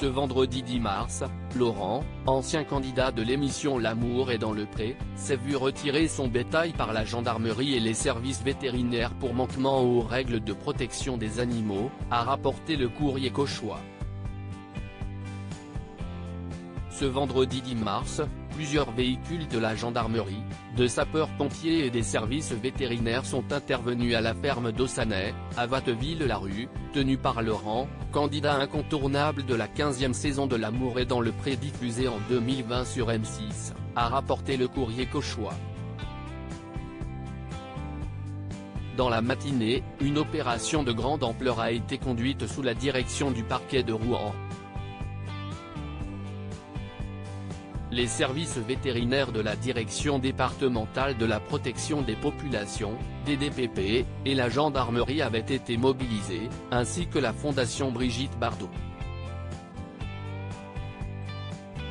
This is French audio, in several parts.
Ce vendredi 10 mars, Laurent, ancien candidat de l'émission L'amour est dans le pré, s'est vu retirer son bétail par la gendarmerie et les services vétérinaires pour manquement aux règles de protection des animaux, a rapporté le courrier cauchois. Ce vendredi 10 mars, plusieurs véhicules de la gendarmerie, de sapeurs-pompiers et des services vétérinaires sont intervenus à la ferme d'Ossanay, à Watteville-la-Rue, tenue par Laurent, candidat incontournable de la 15e saison de L'amour est dans le pré diffusée en 2020 sur M6, a rapporté le courrier cauchois. Dans la matinée, une opération de grande ampleur a été conduite sous la direction du parquet de Rouen. Les services vétérinaires de la Direction départementale de la protection des populations, DDPP, et la gendarmerie avaient été mobilisés, ainsi que la Fondation Brigitte Bardot.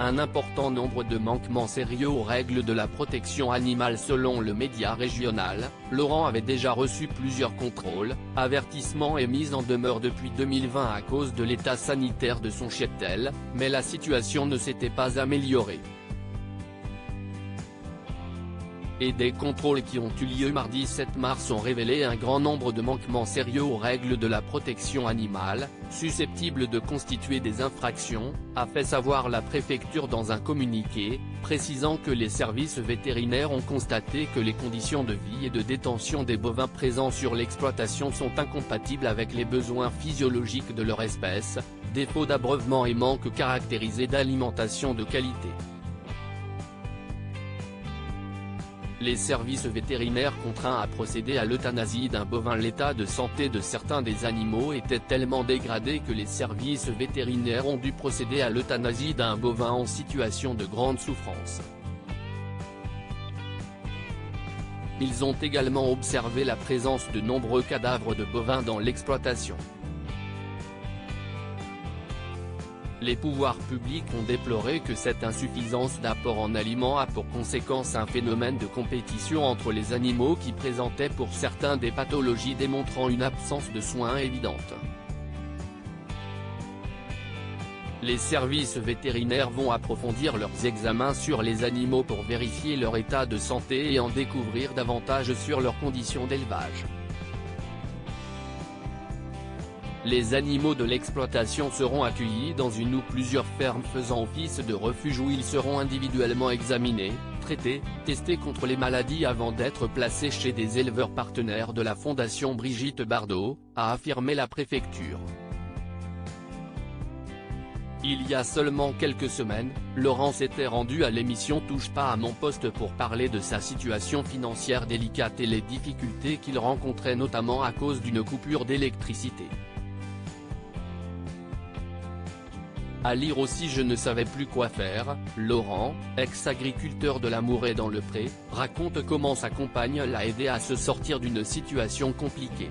Un important nombre de manquements sérieux aux règles de la protection animale selon le média régional, Laurent avait déjà reçu plusieurs contrôles, avertissements et mises en demeure depuis 2020 à cause de l'état sanitaire de son cheptel, mais la situation ne s'était pas améliorée. Et des contrôles qui ont eu lieu mardi 7 mars ont révélé un grand nombre de manquements sérieux aux règles de la protection animale, susceptibles de constituer des infractions, a fait savoir la préfecture dans un communiqué, précisant que les services vétérinaires ont constaté que les conditions de vie et de détention des bovins présents sur l'exploitation sont incompatibles avec les besoins physiologiques de leur espèce, défaut d'abreuvement et manque caractérisé d'alimentation de qualité. Les services vétérinaires contraints à procéder à l'euthanasie d'un bovin. L'état de santé de certains des animaux était tellement dégradé que les services vétérinaires ont dû procéder à l'euthanasie d'un bovin en situation de grande souffrance. Ils ont également observé la présence de nombreux cadavres de bovins dans l'exploitation. Les pouvoirs publics ont déploré que cette insuffisance d'apport en aliments a pour conséquence un phénomène de compétition entre les animaux qui présentaient pour certains des pathologies démontrant une absence de soins évidente. Les services vétérinaires vont approfondir leurs examens sur les animaux pour vérifier leur état de santé et en découvrir davantage sur leurs conditions d'élevage. Les animaux de l'exploitation seront accueillis dans une ou plusieurs fermes faisant office de refuge où ils seront individuellement examinés, traités, testés contre les maladies avant d'être placés chez des éleveurs partenaires de la Fondation Brigitte Bardot, a affirmé la préfecture. Il y a seulement quelques semaines, Laurent s'était rendu à l'émission Touche pas à mon poste pour parler de sa situation financière délicate et les difficultés qu'il rencontrait notamment à cause d'une coupure d'électricité. À lire aussi Je ne savais plus quoi faire, Laurent, ex-agriculteur de L'amour est dans le pré, raconte comment sa compagne l'a aidé à se sortir d'une situation compliquée.